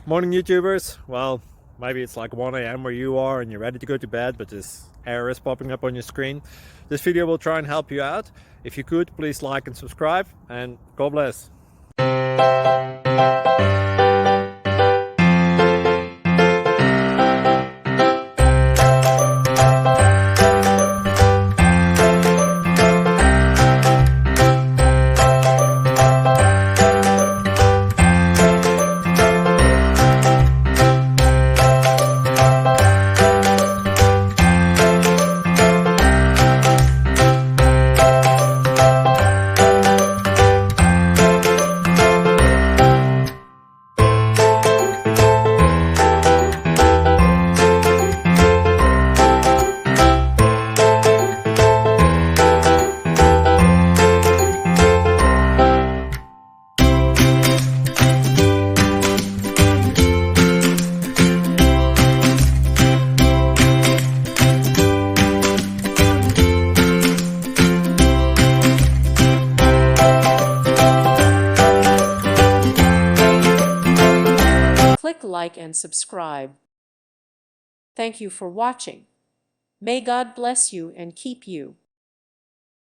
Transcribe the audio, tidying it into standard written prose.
Morning, YouTubers. Well, maybe it's like 1 a.m. where you are and you're ready to go to bed, but this error is popping up on your screen. This video will try and help you out. If you could, please like and subscribe, and God bless. Click like and subscribe. Thank you for watching. May God bless you and keep you.